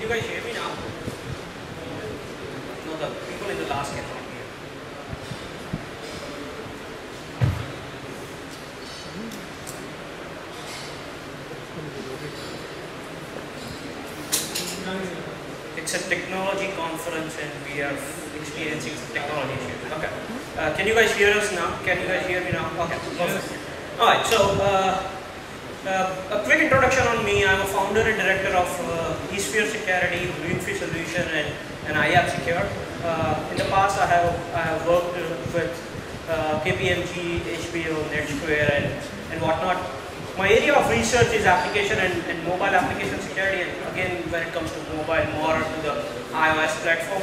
you guys hear me now? No, the people in the last cannot hear. It's a technology conference and we are experiencing some technology issues. Okay. Can you guys hear us now? Can you guys hear me now? Okay. Perfect. Alright, so a quick introduction on me. I'm a founder and director of eSphere Security, Greenfield Solution, and IAP Secure. In the past, I have worked with KPMG, HBO, NetSquare, and whatnot. My area of research is application and mobile application security, and again, when it comes to mobile, more to the iOS platform,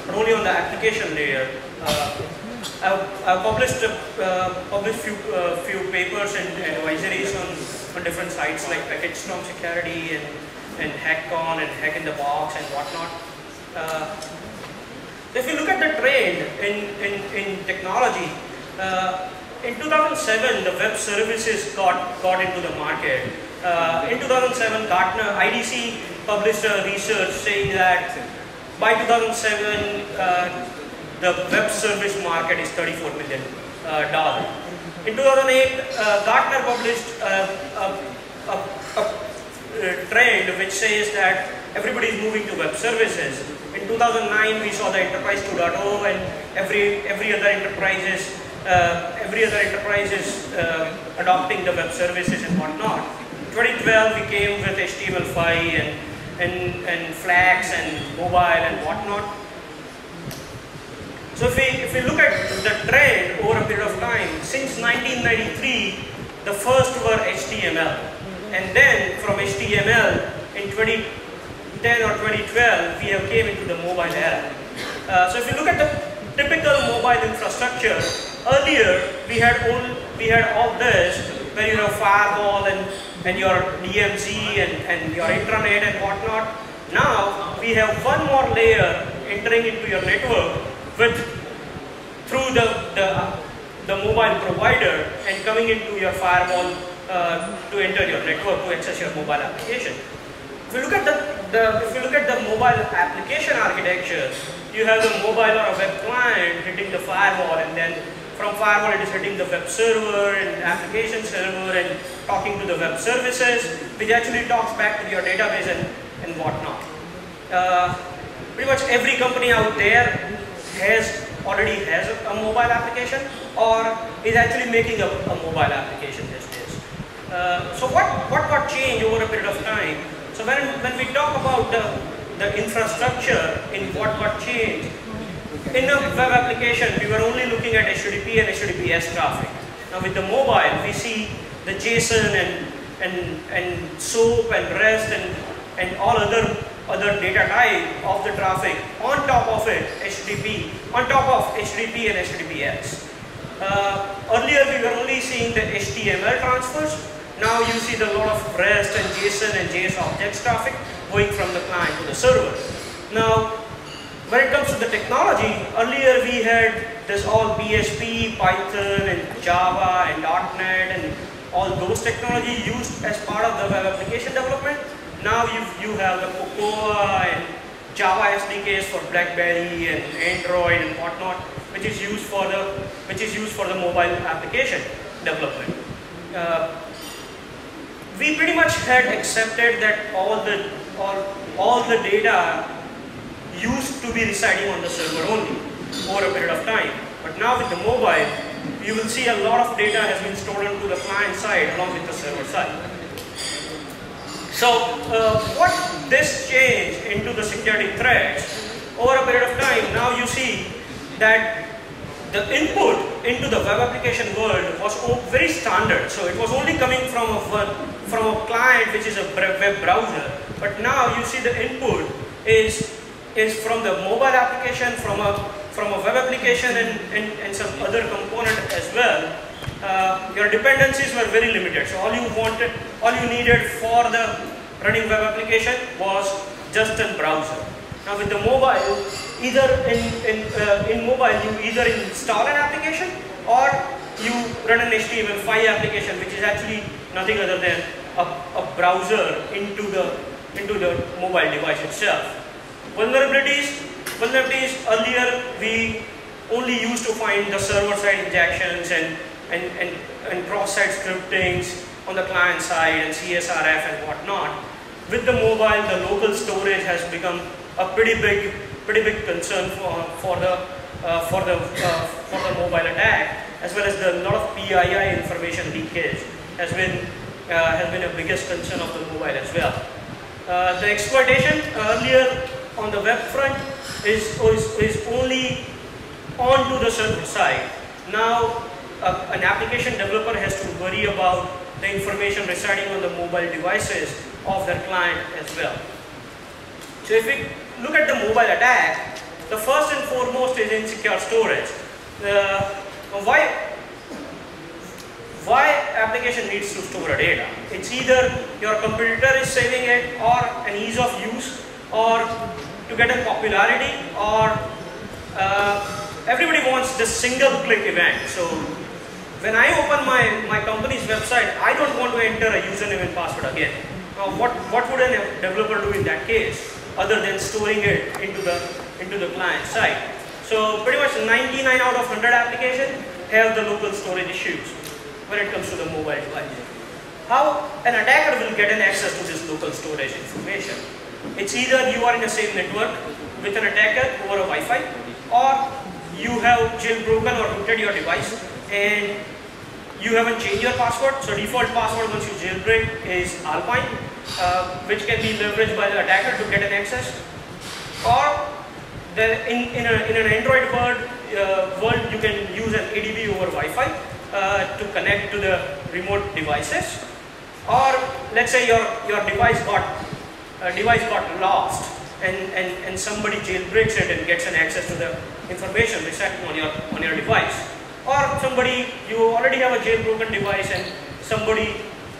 but only on the application layer. I've published few papers and advisories on different sites like Package Storm Security and HackCon and Hack in the Box and whatnot. If you look at the trend in technology, in 2007, the web services got into the market. In 2007, Gartner IDC published a research saying that by 2007, the web service market is $34 million. In 2008, Gartner published a trend which says that everybody is moving to web services. In 2009, we saw the Enterprise 2.0 and every other enterprise is adopting the web services and whatnot. 2012 we came with HTML5 and Flags and mobile and whatnot. So if we look at the trend over a period of time, since 1993 the first were HTML, and then from HTML in 2010 or 2012 we have came into the mobile era. So if you look at the typical mobile infrastructure, earlier we had all this where you have firewall and your DMZ and your intranet and whatnot. Now we have one more layer entering into your network through the mobile provider and coming into your firewall to enter your network to access your mobile application. If you look at the mobile application architecture, you have the mobile or a web client hitting the firewall, and then from firewall it is hitting the web server and application server and talking to the web services, which actually talks back to your database and whatnot. Pretty much every company out there already has a mobile application or is actually making a mobile application these days. So what got changed over a period of time? So when we talk about the infrastructure in what got changed, in a web application we were only looking at HTTP and HTTPS traffic. Now with the mobile we see the JSON and SOAP and REST and all other data type of the traffic. On top of it, HTTP, on top of HTTP and HTTPS. Earlier we were only seeing the HTML transfers. Now you see the lot of REST and JSON and JS objects traffic going from the client to the server. Now, when it comes to the technology, earlier we had this all PHP, Python and Java and .NET and all those technology used as part of the web application development. Now you have the Cocoa and Java SDKs for BlackBerry and Android and whatnot, which is used for the mobile application development. We pretty much had accepted that all the data used to be residing on the server only over a period of time. But now with the mobile, you will see a lot of data has been stored onto the client side along with the server side. So what this changed into the security threats over a period of time, now you see that the input into the web application world was very standard. So it was only coming from a client which is a web browser. But now you see the input is from the mobile application, from a web application and some other component as well. Your dependencies were very limited. So all you needed for the running web application was just a browser. Now with the mobile, either in mobile you either install an application or you run an HTML5 application, which is actually nothing other than a browser into the mobile device itself. Vulnerabilities earlier we only used to find the server-side injections and cross-site scriptings on the client side and CSRF and whatnot. With the mobile, the local storage has become a pretty big concern for the mobile attack, as well as the lot of PII information leakage has been a biggest concern of the mobile as well. The exploitation earlier on the web front is only onto the server side. Now an application developer has to worry about the information residing on the mobile devices of their client as well. So if we look at the mobile attack, the first and foremost is insecure storage. Why application needs to store a data? It's either your computer is saving it, or an ease of use, or to get a popularity, or everybody wants this single click event. So when I open my company's website, I don't want to enter a username and password again. Now what would a developer do in that case, other than storing it into the client side? So pretty much 99 out of 100 applications have the local storage issues when it comes to the mobile device. How an attacker will get an access to this local storage information? It's either you are in the same network with an attacker over a Wi-Fi, or you have jailbroken or rooted your device and you haven't changed your password. So default password once you jailbreak is Alpine, which can be leveraged by the attacker to get an access. Or in an Android world, you can use an ADB over Wi-Fi to connect to the remote devices. Or let's say your device got lost and somebody jailbreaks it and gets an access to the information residing on your device. Or you already have a jailbroken device and somebody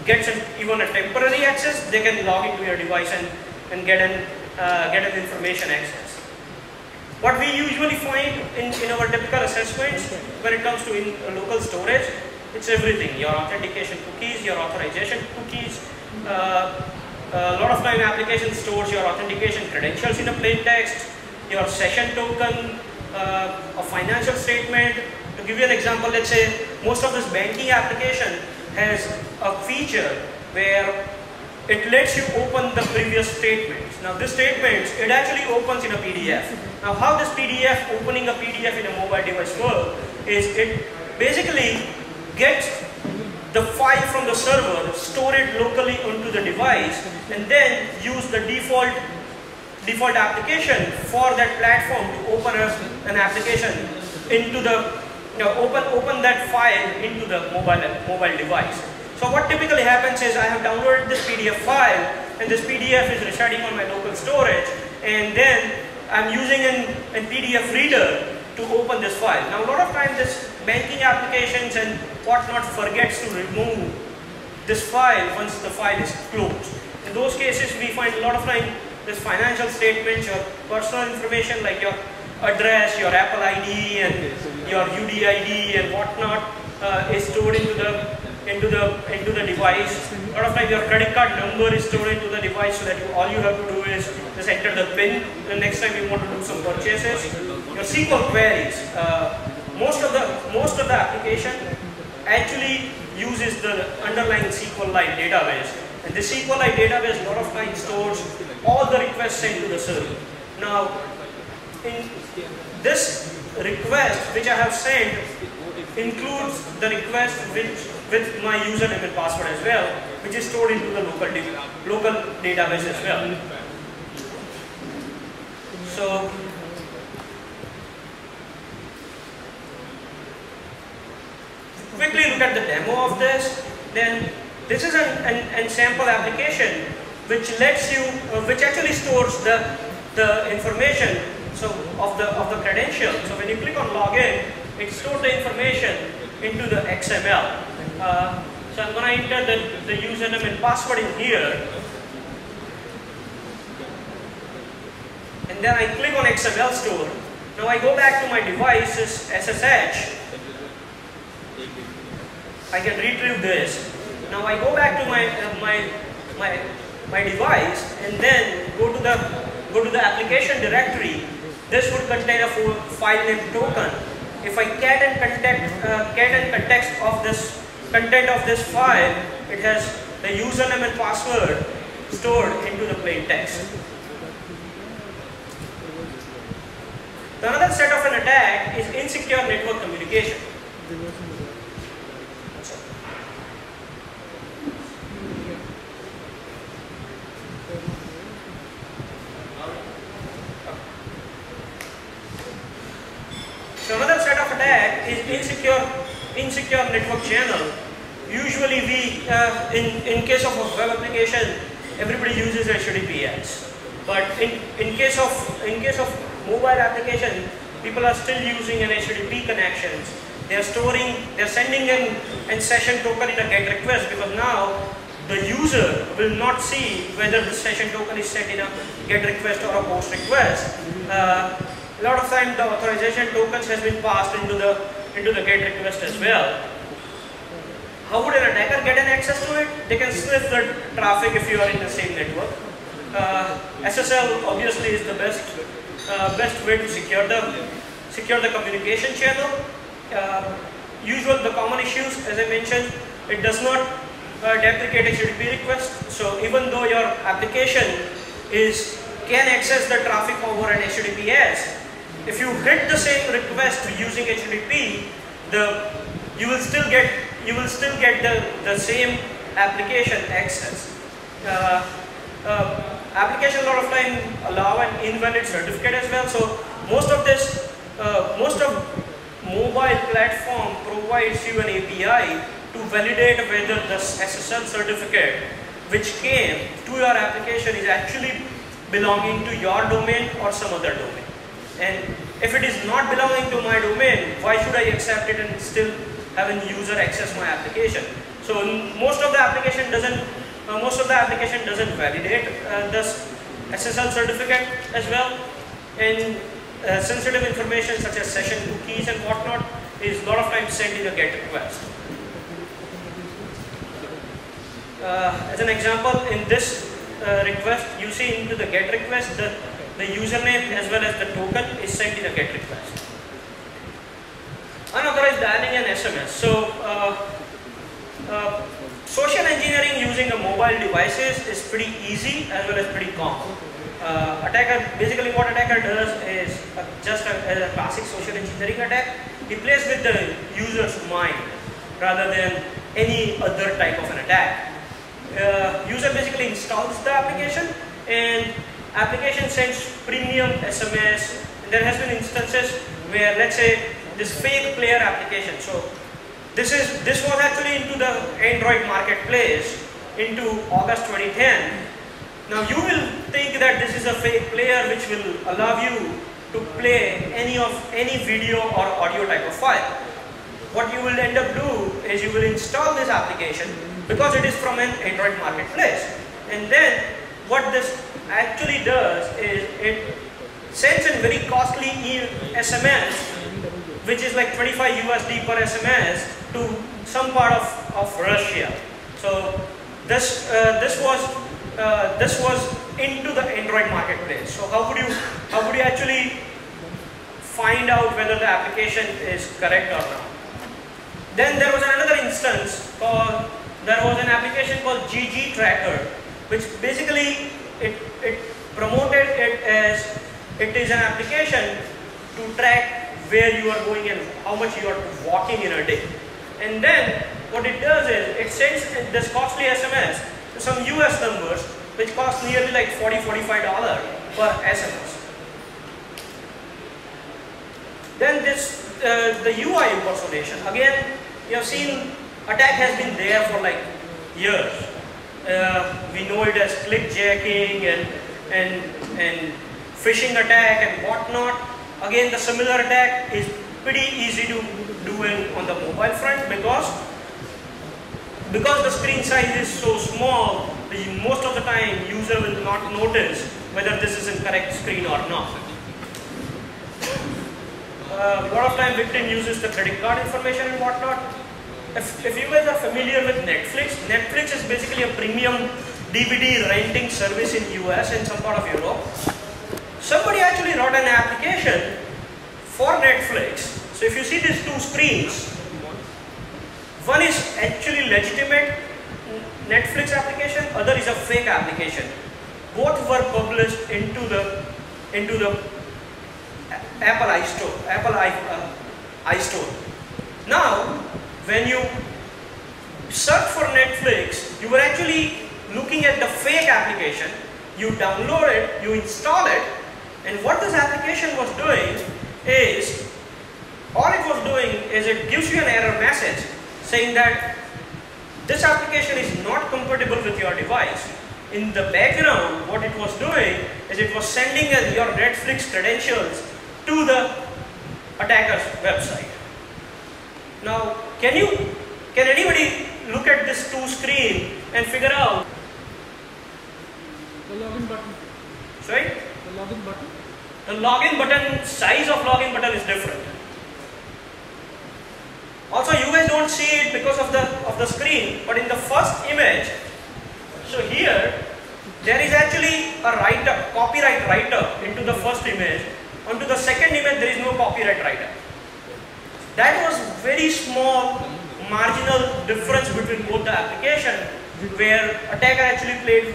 gets even a temporary access, they can log into your device and get an information access. What we usually find in our typical assessments when it comes to local storage, it's everything. Your authentication cookies, your authorization cookies. A lot of time application stores your authentication credentials in a plain text, your session token, a financial statement. To give you an example, let's say most of this banking application has a feature where it lets you open the previous statements. Now this statements, it actually opens in a PDF. Now how this opening a PDF in a mobile device works is it basically gets the file from the server, store it locally onto the device, and then use the default application for that platform to open an application into the open that file into the mobile device. So what typically happens is I have downloaded this PDF file and this PDF is residing on my local storage, and then I'm using a PDF reader to open this file. Now a lot of times this banking applications and whatnot forgets to remove this file once the file is closed. In those cases we find a lot of time this financial statements, your personal information like your address, your Apple ID and your UDID and whatnot is stored into the device. A lot of time your credit card number is stored into the device, so that all you have to do is just enter the PIN the next time you want to do some purchases. Your SQL queries, most of the application actually uses the underlying SQLite database, and the SQLite database a lot of times stores all the requests sent to the server. Now in this request which I have sent includes the request with my username and password as well, which is stored into the local database as well. So quickly look at the demo of this. Then this is an sample application which lets you, which actually stores the information of the credential. So when you click on login, it stores the information into the XML. So I'm going to enter the username and password in here, and then I click on XML store. Now I go back to my device's SSH. I can retrieve this. Now I go back to my device and then go to the application directory, this would contain a file name token. If I cat and context of this content of this file, it has the username and password stored into the plain text. The another set of an attack is insecure network communication. So another set of attack is insecure network channel. Usually in case of a web application, everybody uses HTTPS. But in case of mobile application, people are still using an HTTP connections. They're sending in session token in a GET request, because now the user will not see whether the session token is sent in a GET request or a POST request. A lot of time the authorization tokens has been passed into the GET request as well. How would an attacker get an access to it? They can sniff the traffic if you are in the same network. SSL obviously is the best way to secure the communication channel. The common issues, as I mentioned, it does not deprecate HTTP request. So even though your application can access the traffic over an HTTPS, if you hit the same request using HTTP, you will still get the same application access. Application a lot of time allow an invalid certificate as well. So most of mobile platform provides you an API to validate whether the SSL certificate which came to your application is actually belonging to your domain or some other domain. And if it is not belonging to my domain, why should I accept it and still have a user access my application? So most of the application doesn't validate this SSL certificate as well. And sensitive information such as session cookies and whatnot is a lot of times sent in a GET request. As an example, in this request, you see into the GET request, the username as well as the token is sent in a GET request. Unauthorized dialing and SMS. So, social engineering using a mobile devices is pretty easy as well as pretty common. Basically what attacker does is just a classic social engineering attack. He plays with the user's mind rather than any other type of an attack. User basically installs the application and application sends premium SMS. And there has been instances where, let's say, this fake player application. So this was actually into the Android marketplace into August 2010. Now you will think that this is a fake player which will allow you to play any video or audio type of file. What you will end up do is you will install this application because it is from an Android marketplace. And then what this actually does is it sends a very costly SMS, which is like 25 USD per SMS to some part of Russia. So this was into the Android marketplace. So how would you actually find out whether the application is correct or not? Then there was another instance there was an application called GGTracker, which basically it promoted it as it is an application to track where you are going and how much you are walking in a day. And then what it does is it sends this costly SMS to some US numbers which cost nearly like $40–45 per SMS. Then the UI impersonation. Again, you have seen attack has been there for like years. We know it as clickjacking and phishing attack and whatnot. Again, the similar attack is pretty easy to do on the mobile front because the screen size is so small. Most of the time, user will not notice whether this is a correct screen or not. A lot of time, victim uses the credit card information and whatnot. If you guys are familiar with Netflix is basically a premium DVD renting service in US and some part of Europe. Somebody actually wrote an application for Netflix. So if you see these two screens, one is actually legitimate Netflix application, other is a fake application. Both were published into the Apple iStore. Now, when you search for Netflix, you were actually looking at the fake application. You download it, you install it, and what this application was doing is, all it was doing is it gives you an error message saying that this application is not compatible with your device. In the background, what it was doing is it was sending your Netflix credentials to the attacker's website. Now, can anybody look at this two screen and figure out the login button? Sorry? The login button? The login button, size of login button is different. Also, you guys don't see it because of the screen, but in the first image, so here there is actually a write-up, copyright write-up into the first image. Onto the second image, there is no copyright write-up. That was very small marginal difference between both the application, where attacker actually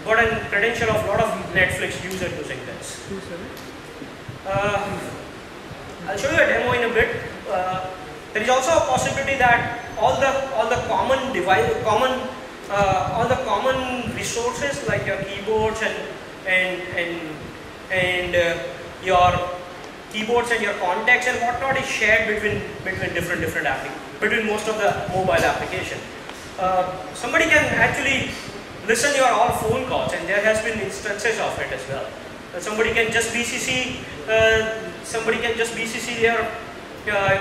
got a credential of a lot of Netflix users using this. I'll show you a demo in a bit. There is also a possibility that all the common resources like your keyboards and your keyboards and your contacts and whatnot is shared between between most of the mobile application. Somebody can actually listen to your all phone calls, and there has been instances of it as well. Somebody can just BCC their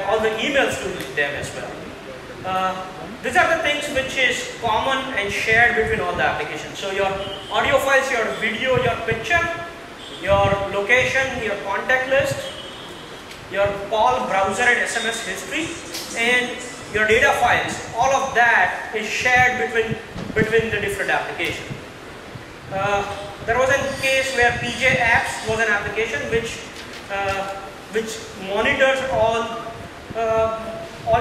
all the emails to them as well. These are the things which is common and shared between all the applications. So your audio files, your video, your picture, your location, your contact list, your call, browser and SMS history, and your data files, all of that is shared between the different applications. There was a case where PJ Apps was an application which monitors all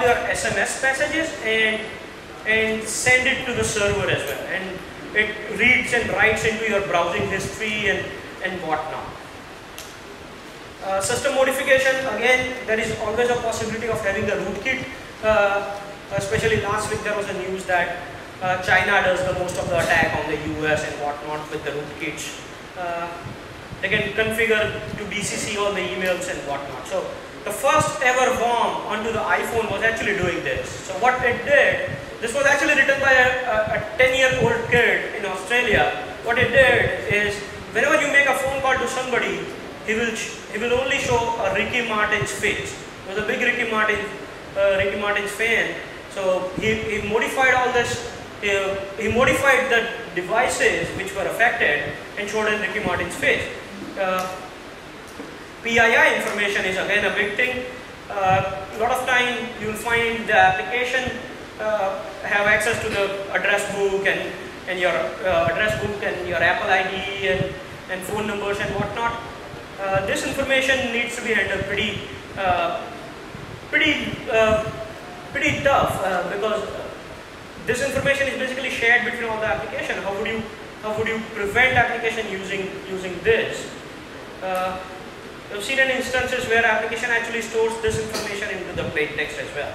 your SMS messages and send it to the server as well, and it reads and writes into your browsing history and whatnot. System modification, again, there is always a possibility of having the rootkit. Especially last week there was a news that China does the most of the attack on the US and whatnot with the rootkits. They can configure to BCC all the emails and whatnot. So the first ever worm onto the iPhone was actually doing this. So what it did, this was actually written by a 10-year-old kid in Australia. What it did is, whenever you make a phone call to somebody, he will only show a Ricky Martin's face. He was a big Ricky Martin's fan. So he modified all this. He modified the devices which were affected and showed in Ricky Martin's face. PII information is again a big thing. A lot of time you will find the application have access to the address book and your address book and your Apple ID and phone numbers and whatnot. This information needs to be handled pretty tough because this information is basically shared between all the application. How would you prevent application using this? I've seen in instances where application actually stores this information into the plain text as well.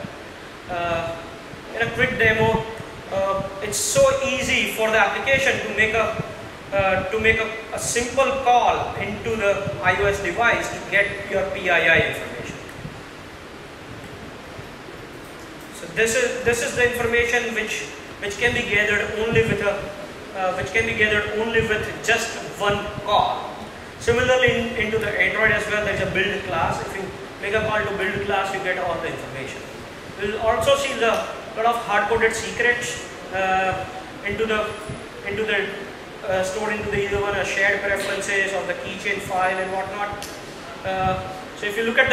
In a quick demo, it's so easy for the application to make a simple call into the iOS device to get your PII information. So this is the information which can be gathered only with just one call. Similarly, into the Android as well, there is a build class. If you make a call to build class, you get all the information. We will also see the lot of hard-coded secrets stored into the either one shared preferences or the keychain file and whatnot. So if you look at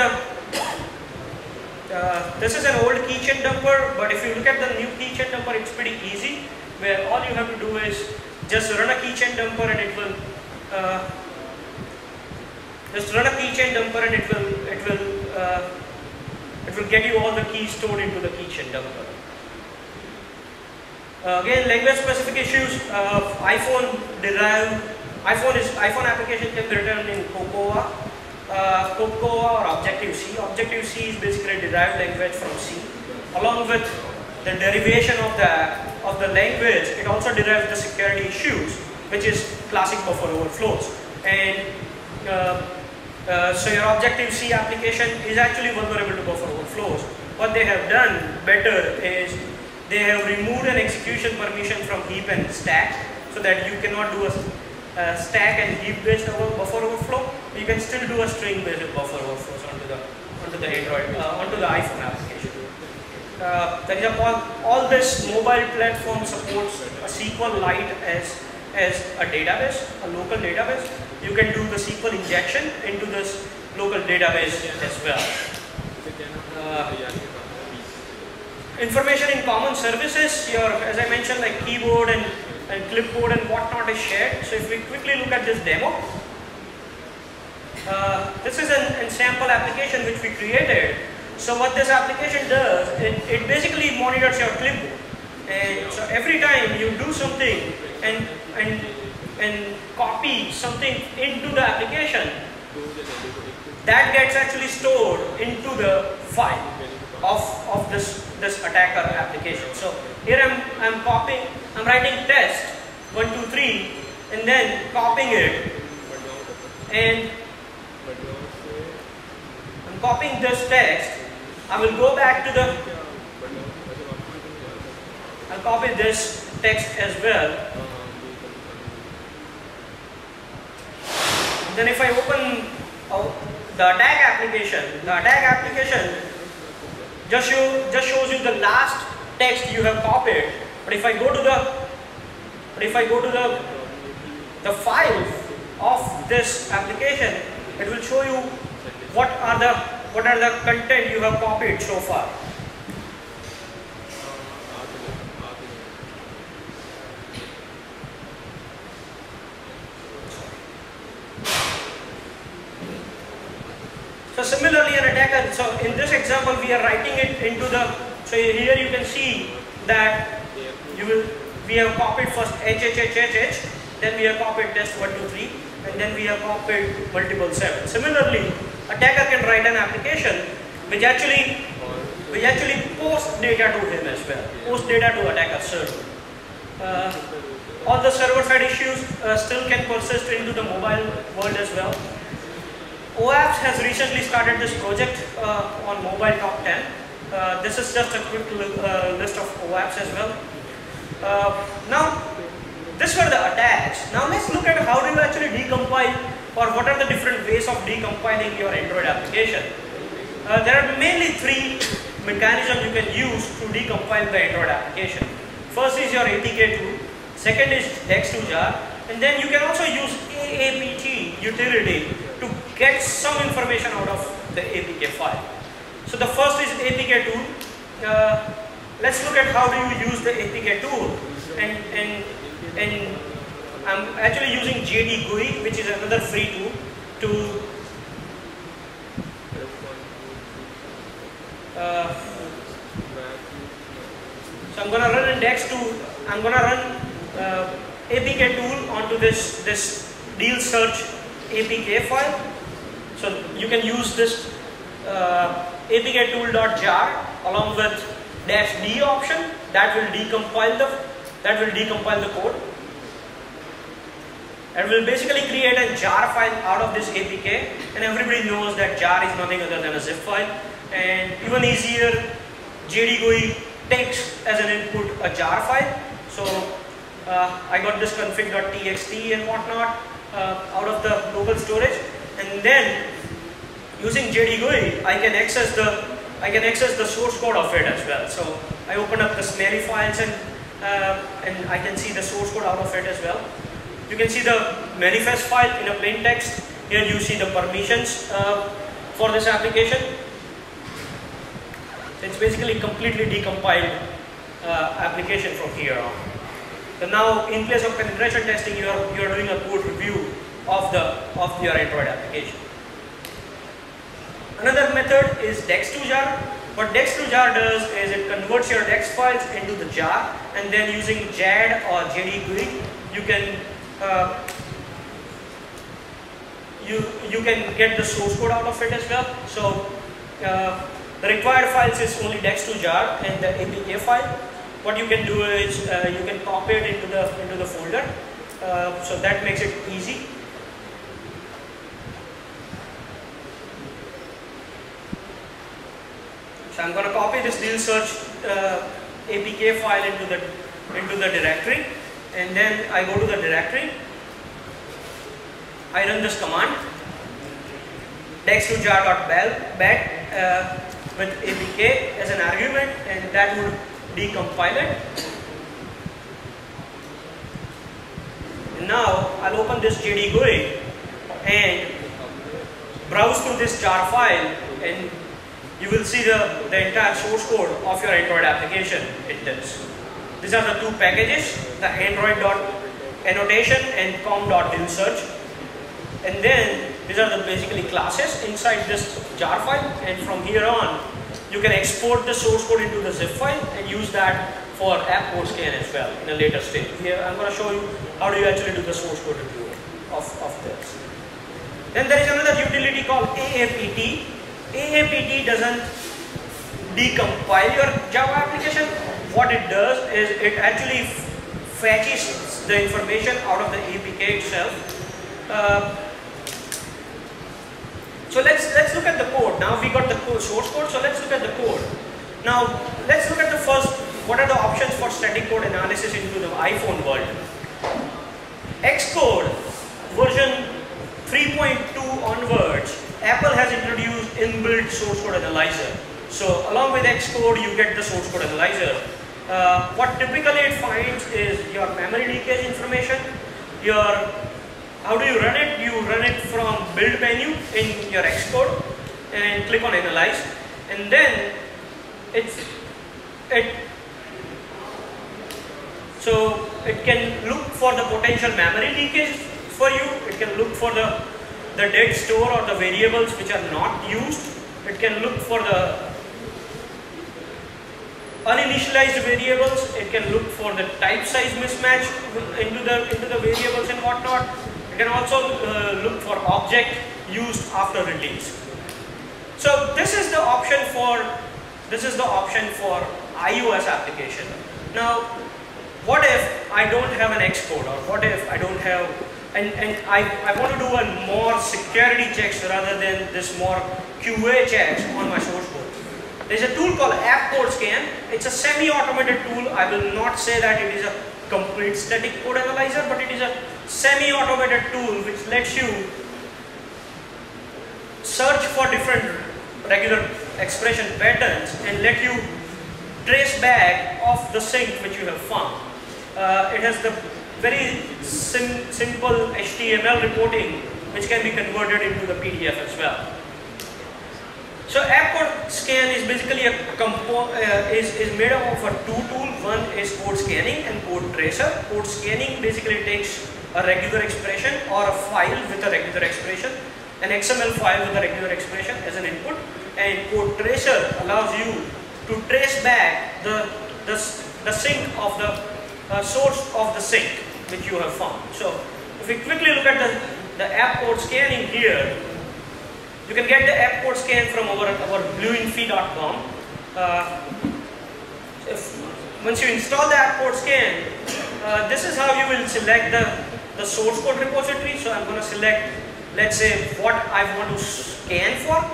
this is an old keychain dumper, but if you look at the new keychain dumper, it's pretty easy. where all you have to do is just run a keychain dumper and it will get you all the keys stored into the keychain dumper. Again, language specific issues. iPhone application can be written in Cocoa or Objective-C. Objective-C is basically a derived language from C. Along with the derivation of the language, it also derives the security issues, which is classic buffer overflows. And so your Objective-C application is actually vulnerable to buffer overflows. What they have done better is they have removed an execution permission from heap and stack, so that you cannot do a stack and heap based buffer overflow. You can still do a string based buffer overflows onto the iPhone application. For example, all this mobile platform supports a SQLite as a database, a local database. You can do the SQL injection into this local database as well. Information in common services, as I mentioned, like keyboard and clipboard and whatnot is shared. So if we quickly look at this demo, this is an sample application which we created. So what this application does, it basically monitors your clipboard. And so every time you do something and copy something into the application, that gets actually stored into the file of this attacker application. So here I'm writing test 1, 2, 3, and then copying it, and I'm copying this text. I will go back to I'll copy this text as well. And then if I open the attack application just shows you the last text you have copied. But if I go to the file of this application, it will show you what are the content you have copied so far. So similarly, an attacker, so in this example we are writing it into the, so here you can see that we have copied first HHHHH, then we have copied test 1, 2, 3, and then we have copied multiple 7. Similarly, attacker can write an application which actually posts data to him as well, post data to attacker server. All the server side issues still can persist into the mobile world as well. OWASP has recently started this project on mobile top 10. This is just a quick list of OWASP as well. Now, these were the attacks. Now let's look at how do you actually decompile, or what are the different ways of decompiling your Android application. There are mainly 3 mechanisms you can use to decompile the Android application. First is your APK tool, second is Dex2Jar, and then you can also use AAPT utility to get some information out of the APK file. So the first is APK tool. Let's look at how do you use the APK tool, and I'm actually using JD GUI, which is another free tool to so I'm gonna run APK tool onto this deal search APK file. So you can use this APK tool.jar along with -d option that will decompile the code. And will basically create a jar file out of this APK, and everybody knows that jar is nothing other than a zip file. And even easier, JD GUI takes as an input a jar file. So I got this config.txt and whatnot out of the local storage, and then using JD GUI I can access the source code of it as well. So I open up the smelly files and I can see the source code out of it as well. You can see the manifest file in a plain text. Here you see the permissions for this application. It's basically completely decompiled application from here on. So now, in place of penetration testing, you are doing a code review of your Android application. Another method is Dex2Jar. What Dex2Jar does is it converts your Dex files into the jar, and then using JAD or JAD GUI, you can get the source code out of it as well. So the required files is only Dex2Jar and the APK file. What you can do is you can copy it into the folder. So that makes it easy. So I'm going to copy this deal search APK file into the directory, and then I go to the directory. I run this command Dex2Jar.bat with APK as an argument, and that would decompile it. And now I'll open this JD GUI and browse through this jar file, and you will see the entire source code of your Android application. It does. These are the two packages, the Android.annotation and com.dealSearch. And then these are the basically classes inside this jar file, and from here on you can export the source code into the zip file and use that for AppCodeScan as well in a later stage. Here I'm going to show you how do you actually do the source code review of this. Then there is another utility called AAPT. AAPT doesn't decompile your Java application. What it does is it actually fetches the information out of the APK itself. So let's look at the code. Now we got the source code, so let's look at the code. Now let's look at the first, what are the options for static code analysis into the iPhone world. Xcode version 3.2 onwards, Apple has introduced inbuilt source code analyzer. So along with Xcode, you get the source code analyzer. What typically it finds is your memory leakage information. How do you run it? You run it from build menu in your Xcode and click on analyze, and then so it can look for the potential memory leakage for you. It can look for the dead store or the variables which are not used. It can look for the uninitialized variables. It can look for the type size mismatch into the variables and whatnot. It can also look for object used after release. So this is the option for iOS application. Now, what if I don't have an Xcode, or what if I don't have, and I want to do a more security checks rather than this more QA checks on my source code. There is a tool called AppCodeScan. It's a semi-automated tool. I will not say that it is a complete static code analyzer, but it is a semi-automated tool which lets you search for different regular expression patterns and let you trace back of the sync which you have found. It has the very simple HTML reporting which can be converted into the PDF as well. So AppCodeScan is basically is made up of two tools. One is code scanning and code tracer. Code scanning basically takes a regular expression or a file with a regular expression, an XML file with a regular expression as an input, and code tracer allows you to trace back the sync of the source of the sync which you have found. So if we quickly look at the AppCodeScanning here, you can get the AppCodeScan from our blueinfy.com. Once you install the AppCodeScan, this is how you will select the source code repository. So I'm going to select, let's say, what I want to scan for.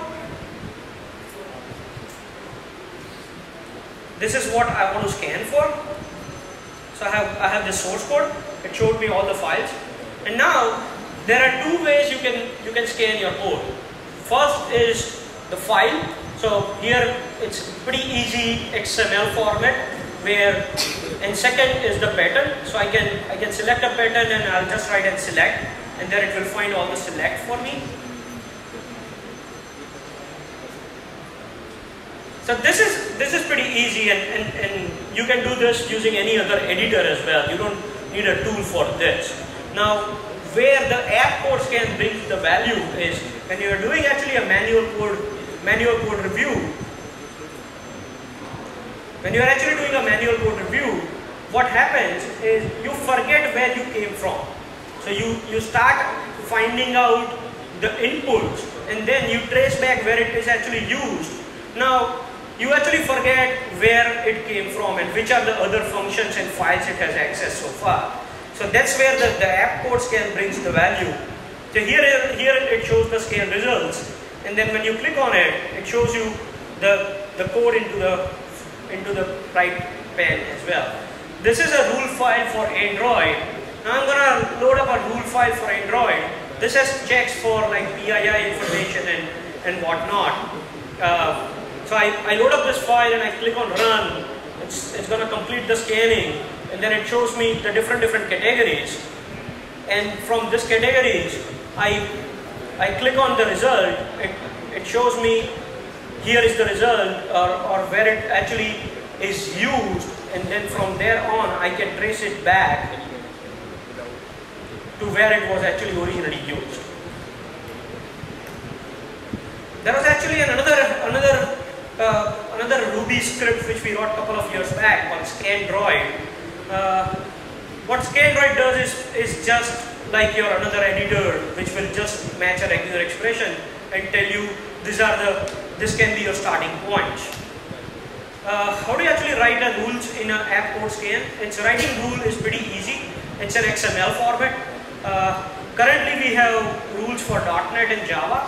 This is what I want to scan for. So I have the source code. It showed me all the files. And now there are two ways you can scan your code. First is the file. So here it's pretty easy XML format, and second is the pattern. So I can select a pattern and I'll just write and select, and then it will find all the select for me. So this is pretty easy, and you can do this using any other editor as well. You don't need a tool for this. Now, where the AppCodeScan brings the value is when you are doing actually a manual code review. When you are actually doing a manual code review, what happens is you forget where you came from. So you start finding out the inputs and then you trace back where it is actually used. Now, you actually forget where it came from and which are the other functions and files it has accessed so far. So that's where the AppCodeScan brings the value. So here it shows the scan results, and then when you click on it, it shows you the code into the right pane as well. This is a rule file for Android. Now I'm gonna load up a rule file for Android. This has checks for like PII information and whatnot. So I load up this file and I click on run. It's gonna complete the scanning, and then it shows me the different categories. And from this categories, I click on the result. It shows me here is the result or where it actually is used, and then from there on I can trace it back to where it was actually originally used. There was actually another Ruby script which we wrote a couple of years back called ScanDroid. What ScanDroid does is just like your another editor which will just match a regular expression and tell you this can be your starting point. How do you actually write a rules in an AppCodeScan? Its writing rule is pretty easy. It's an XML format. Currently we have rules for .NET and Java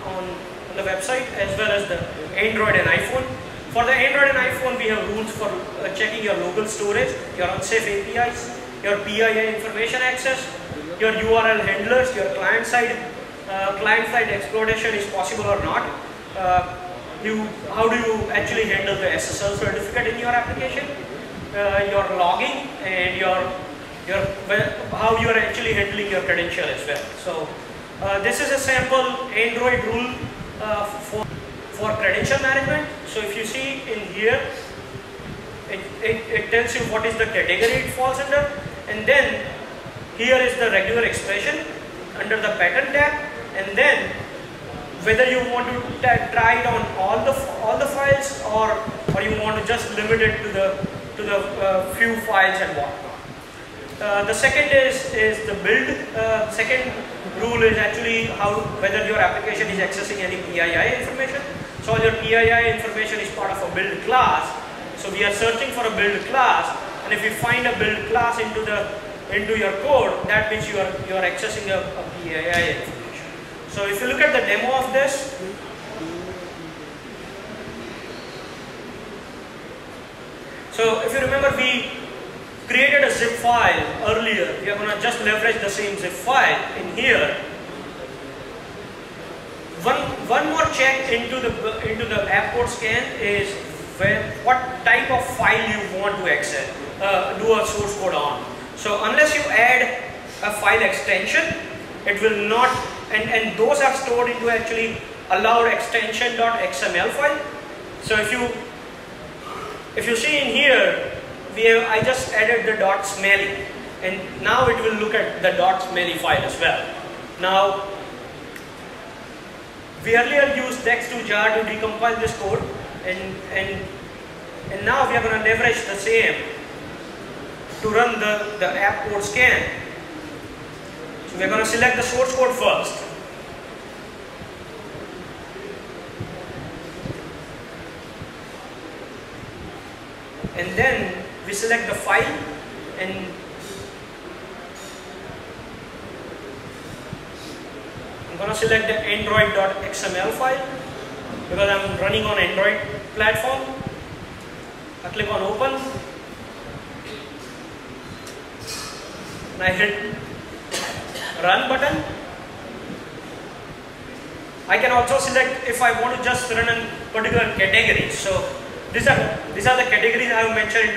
on the website as well as the Android and iPhone. For the Android and iPhone, we have rules for checking your local storage, your unsafe APIs, your PII information access, your URL handlers, your client-side exploitation is possible or not. How do you actually handle the SSL certificate in your application, your logging, and how you are actually handling your credential as well. So this is a sample Android rule for credential management. So if you see in here, it tells you what is the category it falls under, and then here is the regular expression under the pattern tab, and then whether you want to try it on all the files or you want to just limit it to the few files and whatnot. The second is the build. Second rule is actually whether your application is accessing any PII information. So your PII information is part of a build class. So we are searching for a build class, and if you find a build class into your code, that means you are accessing a PII information. So if you look at the demo of this, so if you remember, we created a zip file earlier. We are going to just leverage the same zip file in here. One more check into the AppCodeScan is what type of file you want to access, do a source code on. So unless you add a file extension, it will not, and those are stored into actually allowed extension.xml file. So if you see in here, I just added the .smelly, and now it will look at the .smelly file as well. Now, we earlier used Dex2Jar to decompile this code, and now we are going to leverage the same to run the AppCodeScan. So we are going to select the source code first. And then we select the file, and I'm going to select the Android.xml file because I'm running on Android platform. I click on open, and I hit run button. I can also select if I want to just run a particular category. So these are the categories I have mentioned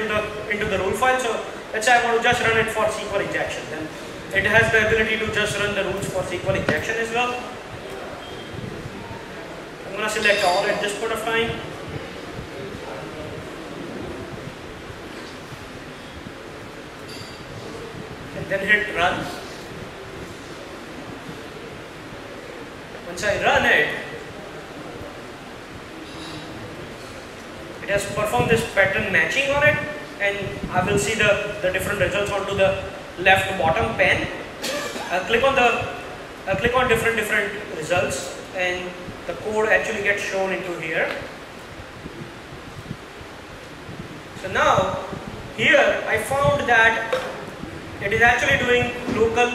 into the rule file. So let's say I want to just run it for SQL injection. Then it has the ability to just run the rules for SQL injection as well. I'm going to select all at this point of time. then hit run. Once I run it, it has performed this pattern matching on it, and I will see the different results onto the left bottom pane. I'll click on different results, and the code actually gets shown into here. So now here I found that it is actually doing local,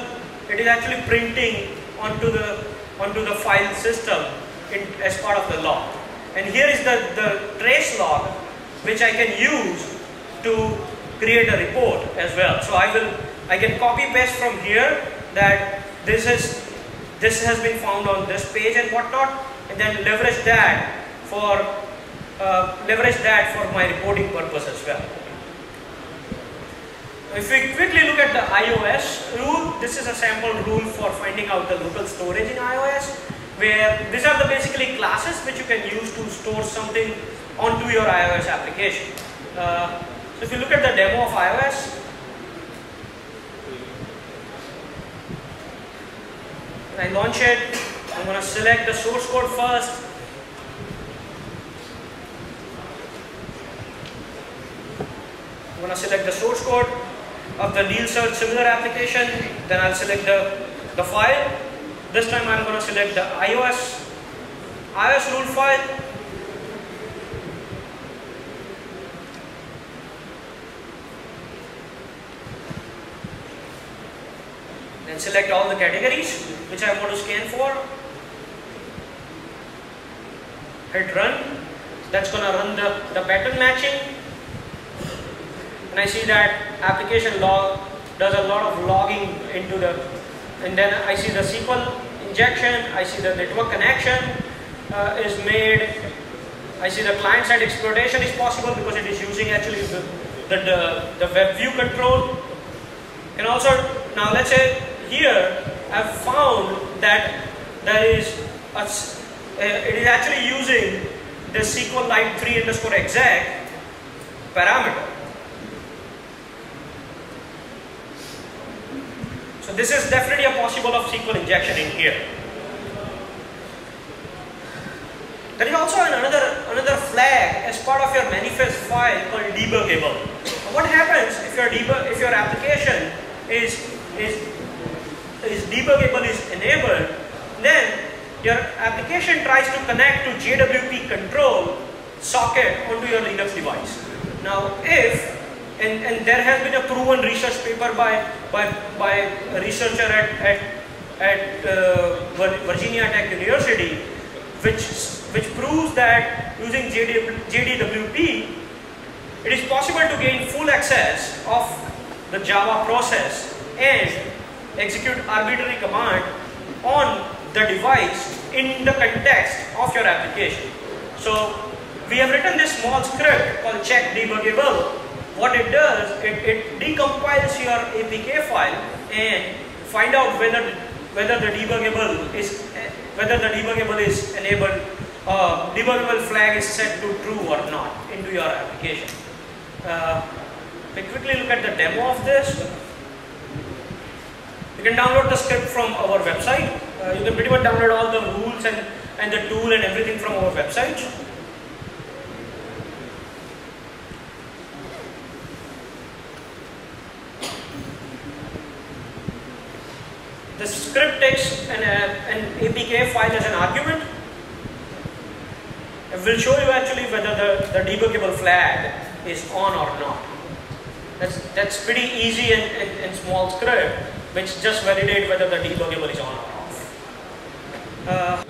it is actually printing onto the file system as part of the log. And here is the trace log, which I can use to create a report as well. So I can copy paste from here that this has been found on this page and whatnot, and then leverage that for my reporting purpose as well. If we quickly look at the iOS rule, this is a sample rule for finding out the local storage in iOS, where these are the basically classes which you can use to store something onto your iOS application. So if you look at the demo of iOS, when I launch it, I'm going to select the source code first. I'm going to select the source code of the deal search similar application, then I'll select the file. This time I'm going to select the iOS rule file. Then select all the categories which I want to scan for. Hit run. That's going to run the pattern matching. And I see that application log does a lot of logging into and then I see the SQL injection, I see the network connection is made, I see the client-side exploitation is possible because it is using actually the web view control. And also, now let's say here I've found that it is actually using the SQLite 3_exec parameter. So this is definitely a possible of SQL injection in here. There is also another flag as part of your manifest file called Debuggable. What happens if your application is Debuggable is enabled, then your application tries to connect to JWP control socket onto your Linux device. Now if and there has been a proven research paper by a researcher at Virginia Tech University, which proves that using JDWP, it is possible to gain full access of the Java process and execute arbitrary command on the device in the context of your application. So we have written this small script called CheckDebuggable. What it does, it decompiles your APK file and find out whether the debuggable is enabled, debuggable flag is set to true or not into your application. We quickly look at the demo of this. You can download the script from our website. You can pretty much download all the rules and the tool and everything from our website. The script takes an APK file as an argument. It will show you actually whether the debuggable flag is on or not. That's pretty easy and small script which just validate whether the debuggable is on or off.